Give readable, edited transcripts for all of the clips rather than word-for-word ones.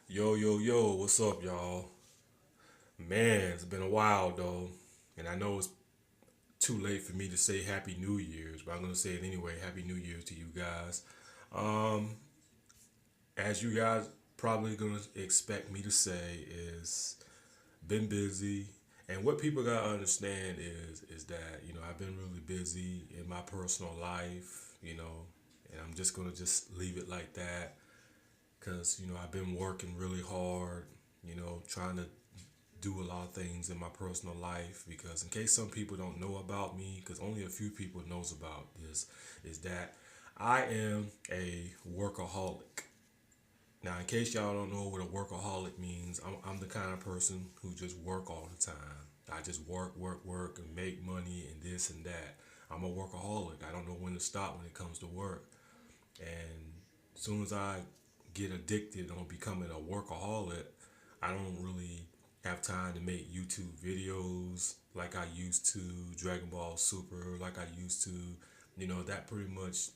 Yo, yo, yo, what's up, y'all? Man, it's been a while though, and I know it's too late for me to say Happy New Year's, but I'm gonna say it anyway. Happy New Year's to you guys. Um, as you guys probably gonna expect me to say is been busy, and what people gotta understand is that I've been really busy in my personal life, and I'm just gonna just leave it like that because I've been working really hard, trying to do a lot of things in my personal life because in case some people don't know about me because only a few people knows about this is that I am a workaholic. Now in case y'all don't know what a workaholic means, I'm the kind of person who just work all the time. I just work and make money and this and that. I'm a workaholic. I don't know when to stop when it comes to work. And as soon as I get addicted on becoming a workaholic, I don't really have time to make YouTube videos like I used to, Dragon Ball Super like I used to. That pretty much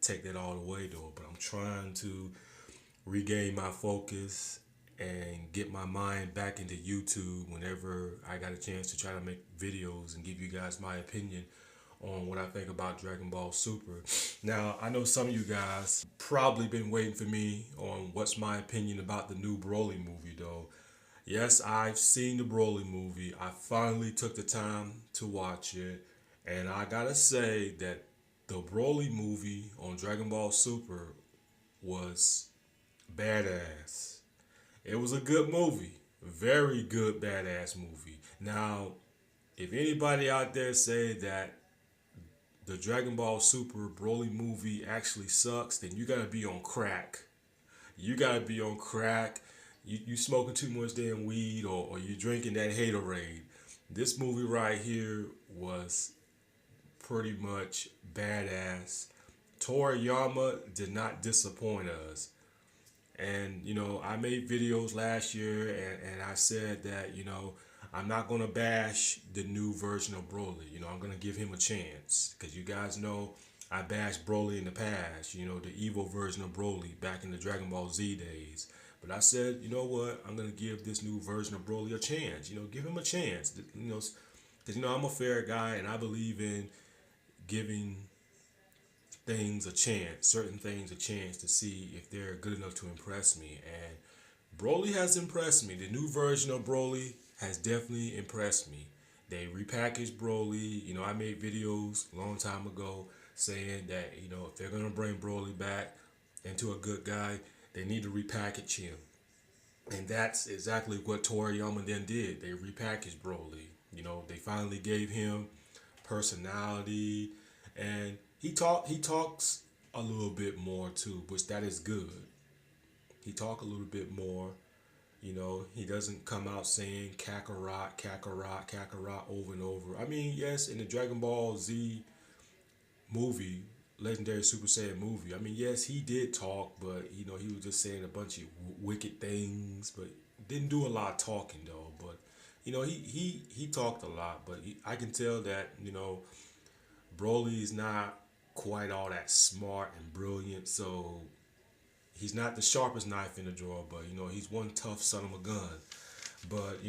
take that all away though. But I'm trying to regain my focus and get my mind back into YouTube whenever I got a chance to try to make videos and give you guys my opinion on what I think about Dragon Ball Super. Now, I know some of you guys probably been waiting for me on what's my opinion about the new Broly movie though. Yes, I've seen the Broly movie. I finally took the time to watch it, and I gotta say that the Broly movie on Dragon Ball Super was badass. It was a good movie, very good badass movie. Now, if anybody out there say that the Dragon Ball Super Broly movie actually sucks, then you gotta be on crack. You gotta be on crack. You smoking too much damn weed or you drinking that haterade. This movie right here was pretty much badass. Toriyama did not disappoint us. And I made videos last year and I said that, I'm not gonna bash the new version of Broly. I'm gonna give him a chance. Cause you guys know I bashed Broly in the past, the evil version of Broly back in the Dragon Ball Z days. But I said, you know what, I'm gonna give this new version of Broly a chance. Give him a chance. Because I'm a fair guy and I believe in giving certain things a chance to see if they're good enough to impress me. And Broly has impressed me. The new version of Broly has definitely impressed me. They repackaged Broly. I made videos a long time ago saying that, if they're going to bring Broly back into a good guy, they need to repackage him. And that's exactly what Toriyama then did. They repackaged Broly. They finally gave him personality, and he talks a little bit more too, which that is good. He talk a little bit more. He doesn't come out saying Kakarot, Kakarot, Kakarot over and over. I mean, yes, in the Dragon Ball Z movie, Legendary Super Saiyan movie, I mean, yes, he did talk, but he was just saying a bunch of wicked things, but didn't do a lot of talking though. But he talked a lot, but I can tell that Broly is not quite all that smart and brilliant, so he's not the sharpest knife in the drawer, but he's one tough son of a gun. But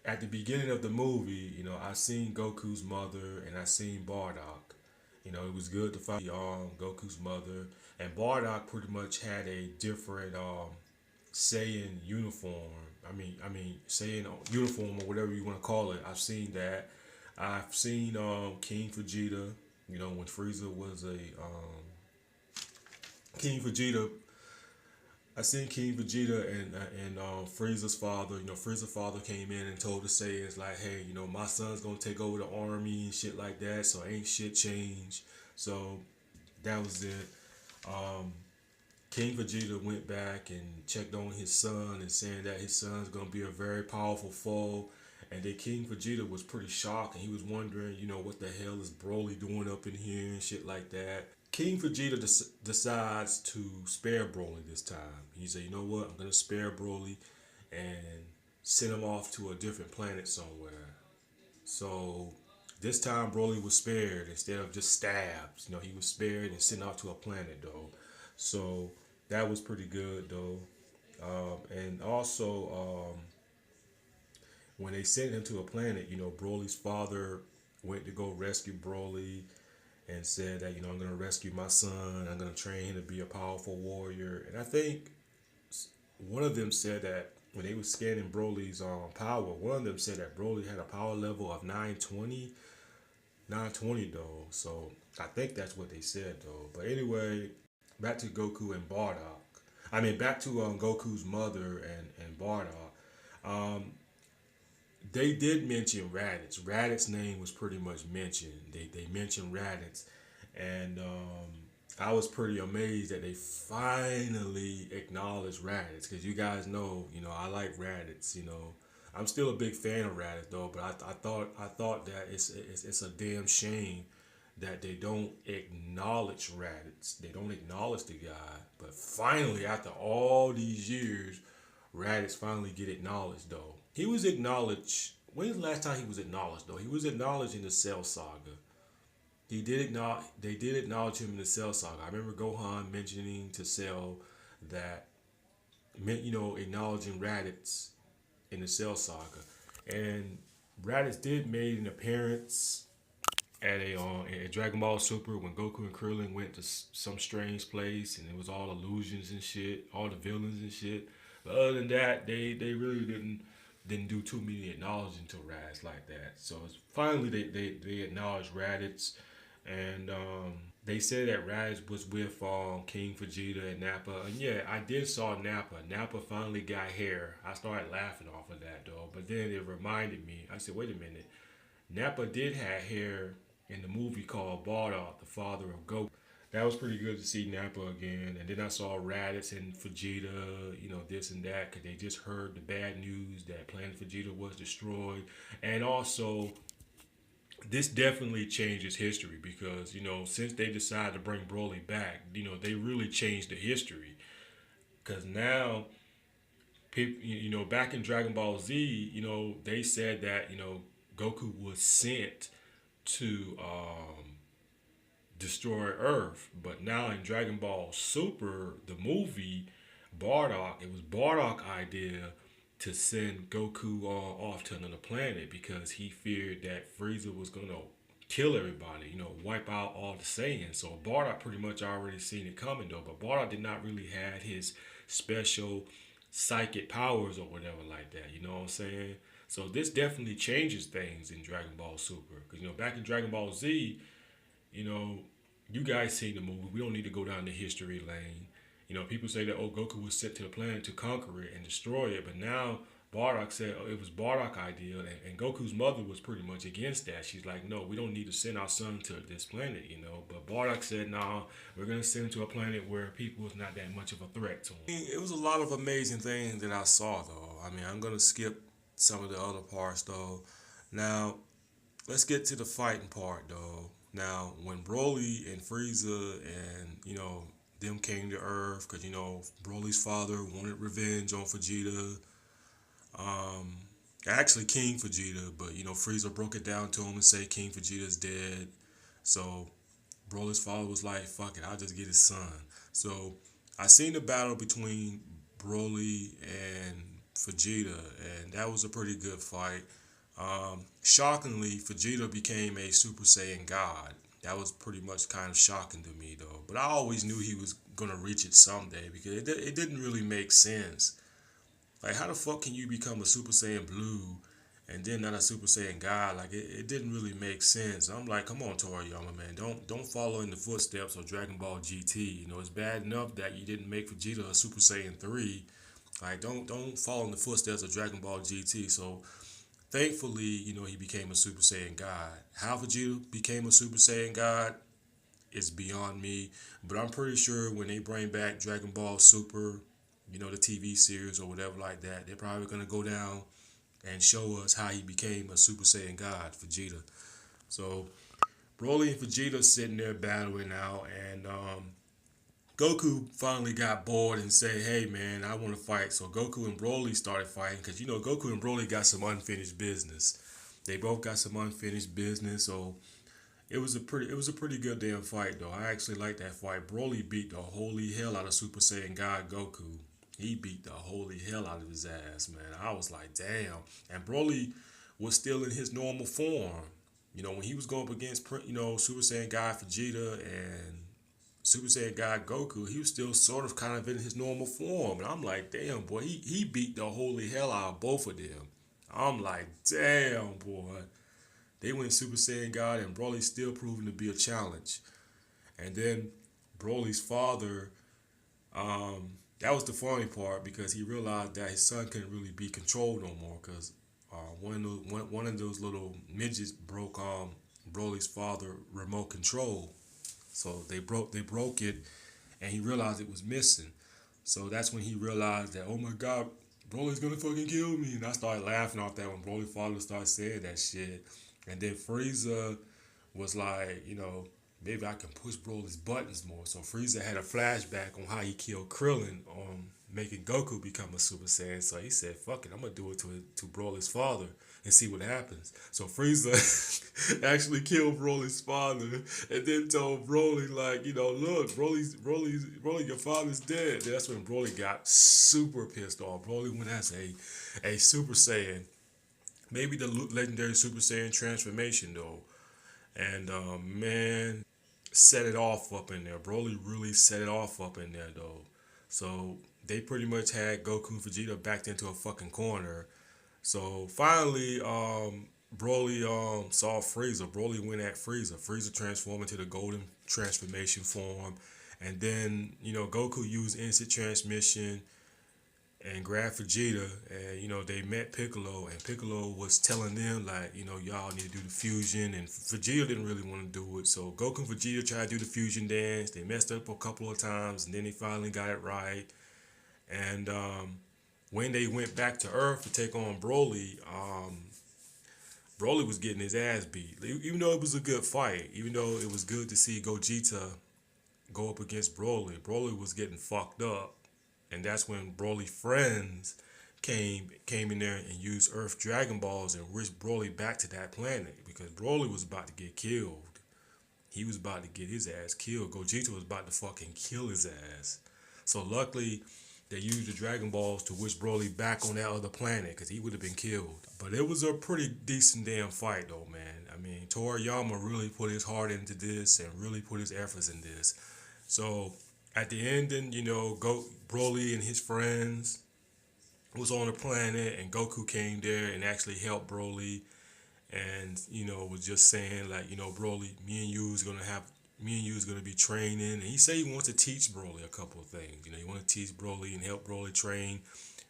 at the beginning of the movie, I seen Goku's mother and I seen Bardock. It was good to find Goku's mother, and Bardock pretty much had a different Saiyan uniform. I mean Saiyan uniform or whatever you want to call it. I've seen that. I've seen King Vegeta. When Frieza was a King Vegeta. I seen King Vegeta and Frieza's father. Frieza's father came in and told the Saiyans like, "Hey, my son's gonna take over the army and shit like that. So ain't shit changed." So that was it. Um, King Vegeta went back and checked on his son and saying that his son's gonna be a very powerful foe. And then King Vegeta was pretty shocked and he was wondering, what the hell is Broly doing up in here and shit like that. King Vegeta decides to spare Broly this time. He said, you know what, I'm gonna spare Broly and send him off to a different planet somewhere. So this time Broly was spared instead of just stabbed. He was spared and sent off to a planet though. So that was pretty good though. and also when they sent him to a planet, Broly's father went to go rescue Broly and said that, I'm going to rescue my son. I'm going to train him to be a powerful warrior. And I think one of them said that when they were scanning Broly's power, one of them said that Broly had a power level of 920 though. So I think that's what they said though. But anyway, back to Goku and Bardock. I mean, back to Goku's mother and Bardock. Um, they did mention Raditz. Raditz's name was pretty much mentioned. They mentioned Raditz, and I was pretty amazed that they finally acknowledged Raditz, because you guys know, I like Raditz. I'm still a big fan of Raditz though, but I thought that it's a damn shame that they don't acknowledge Raditz. They don't acknowledge the guy. But finally, after all these years, Raditz finally get acknowledged though. He was acknowledged. When's the last time he was acknowledged though? He was acknowledged in the Cell Saga. He did acknowledge. They did acknowledge him in the Cell Saga. I remember Gohan mentioning to Cell that, acknowledging Raditz in the Cell Saga, and Raditz did made an appearance at Dragon Ball Super when Goku and Krillin went to some strange place and it was all illusions and shit, all the villains and shit. But other than that, they really didn't do too many acknowledging to Raditz like that. So finally they acknowledged Raditz, and they said that Raditz was with King Vegeta and Nappa. And yeah, I did saw Nappa. Nappa finally got hair. I started laughing off of that though. But then it reminded me. I said, wait a minute. Nappa did have hair in the movie called Bardock, the father of Goku. That was pretty good to see Nappa again. And then I saw Raditz and Vegeta, this and that, because they just heard the bad news that Planet Vegeta was destroyed. And also, this definitely changes history because, since they decided to bring Broly back, they really changed the history. Because now, people, back in Dragon Ball Z, they said that, Goku was sent to destroy Earth. But now in Dragon Ball Super, the movie, Bardock, it was Bardock's idea to send Goku off to another planet because he feared that Frieza was going to kill everybody, wipe out all the Saiyans. So Bardock pretty much already seen it coming though, but Bardock did not really have his special psychic powers or whatever like that, you know what I'm saying? So this definitely changes things in Dragon Ball Super. Because, back in Dragon Ball Z, you guys seen the movie. We don't need to go down the history lane. People say that, Goku was sent to the planet to conquer it and destroy it. But now Bardock said it was Bardock's idea. And Goku's mother was pretty much against that. She's like, no, we don't need to send our son to this planet, But Bardock said, nah, we're going to send him to a planet where people is not that much of a threat to him. It was a lot of amazing things that I saw, though. I mean, I'm going to skip some of the other parts, though. Now, let's get to the fighting part, though. Now, when Broly and Frieza and, them came to Earth, because, Broly's father wanted revenge on Vegeta. Actually, King Vegeta, but, Frieza broke it down to him and said King Vegeta's dead. So, Broly's father was like, fuck it, I'll just get his son. So, I seen the battle between Broly and Vegeta, and that was a pretty good fight. Shockingly, Vegeta became a Super Saiyan God. That was pretty much kind of shocking to me, though. But I always knew he was going to reach it someday because it didn't really make sense. Like, how the fuck can you become a Super Saiyan Blue and then not a Super Saiyan God? Like, it didn't really make sense. I'm like, come on, Toriyama, man. Don't follow in the footsteps of Dragon Ball GT. It's bad enough that you didn't make Vegeta a Super Saiyan 3. Like, don't follow in the footsteps of Dragon Ball GT. So, thankfully, he became a Super Saiyan God. How Vegeta became a Super Saiyan God is beyond me. But I'm pretty sure when they bring back Dragon Ball Super, the TV series or whatever like that, they're probably going to go down and show us how he became a Super Saiyan God, Vegeta. So, Broly and Vegeta sitting there battling out, and Goku finally got bored and said, hey man, I want to fight. So Goku and Broly started fighting because, Goku and Broly got some unfinished business. They both got some unfinished business. So it was a pretty good damn fight though. I actually liked that fight. Broly beat the holy hell out of Super Saiyan God Goku. He beat the holy hell out of his ass, man. I was like, damn. And Broly was still in his normal form. You know, when he was going up against, Super Saiyan God Vegeta and Super Saiyan God Goku, he was still sort of kind of in his normal form. And I'm like, damn, boy, he beat the holy hell out of both of them. I'm like, damn, boy. They went Super Saiyan God and Broly's still proving to be a challenge. And then Broly's father, that was the funny part because he realized that his son couldn't really be controlled no more because one of those little midgets broke Broly's father remote control. So they broke it, and he realized it was missing. So that's when he realized that, oh my God, Broly's gonna fucking kill me. And I started laughing off that when Broly father started saying that shit. And then Frieza was like, maybe I can push Broly's buttons more. So Frieza had a flashback on how he killed Krillin on making Goku become a Super Saiyan. So he said, fuck it, I'm gonna do it to Broly's father and see what happens. So Frieza actually killed Broly's father and then told Broly, like, look, Broly, your father's dead. That's when Broly got super pissed off. Broly went as a Super Saiyan. Maybe the legendary Super Saiyan transformation, though. And, man, set it off up in there. Broly really set it off up in there, though. So they pretty much had Goku and Vegeta backed into a fucking corner. So finally, Broly saw Frieza. Broly went at Frieza. Frieza transformed into the golden transformation form. And then, Goku used instant transmission and grabbed Vegeta. And, they met Piccolo. And Piccolo was telling them, like, y'all need to do the fusion. And Vegeta didn't really want to do it. So Goku and Vegeta tried to do the fusion dance. They messed up a couple of times. And then they finally got it right. And when they went back to Earth to take on Broly, Broly was getting his ass beat. Even though it was a good fight, even though it was good to see Gogeta go up against Broly, Broly was getting fucked up. And that's when Broly friends came in there and used Earth Dragon Balls and whisked Broly back to that planet because Broly was about to get killed. He was about to get his ass killed. Gogeta was about to fucking kill his ass. So luckily, they used the Dragon Balls to wish Broly back on that other planet because he would have been killed. But it was a pretty decent damn fight, though, man. I mean, Toriyama really put his heart into this and really put his efforts in this. So at the ending, Broly and his friends was on the planet, and Goku came there and actually helped Broly, and was just saying like, Broly, me and you is gonna be training, and he said he wants to teach Broly a couple of things. He want to teach Broly and help Broly train,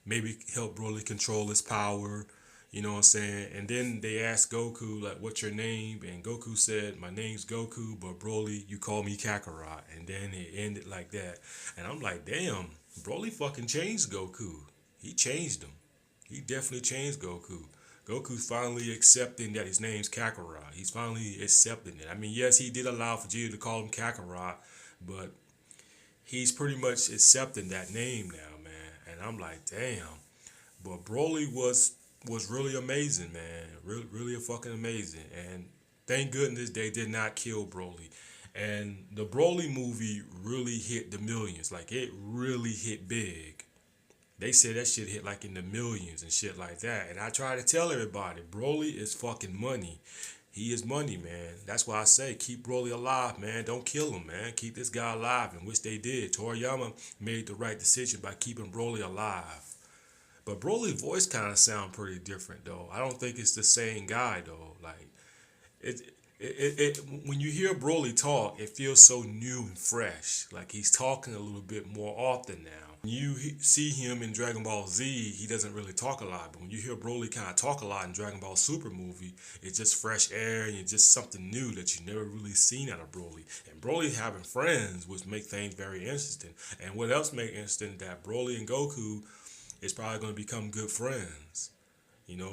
maybe help Broly control his power. You know what I'm saying? And then they asked Goku, like, what's your name? And Goku said, my name's Goku, but Broly, you call me Kakarot. And then it ended like that. And I'm like, damn, Broly fucking changed Goku. He changed him. He definitely changed Goku. Goku's finally accepting that his name's Kakarot. He's finally accepting it. I mean, yes, he did allow Vegeta to call him Kakarot, but he's pretty much accepting that name now, man. And I'm like, damn. But Broly was really amazing, man. Really fucking amazing. And thank goodness they did not kill Broly. And the Broly movie really hit the millions. Like, it really hit big. They said that shit hit like in the millions and shit like that. And I try to tell everybody, Broly is fucking money. He is money, man. That's why I say keep Broly alive, man. Don't kill him, man. Keep this guy alive, and which they did. Toriyama made the right decision by keeping Broly alive. But Broly's voice kind of sound pretty different, though. I don't think it's the same guy, though. Like, when you hear Broly talk, it feels so new and fresh. Like he's talking a little bit more often now. When you see him in Dragon Ball Z, he doesn't really talk a lot. But when you hear Broly kind of talk a lot in Dragon Ball Super movie, it's just fresh air and it's just something new that you never really seen out of Broly. And Broly having friends, which make things very interesting. And what else make interesting that Broly and Goku is probably going to become good friends.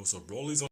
So Broly's on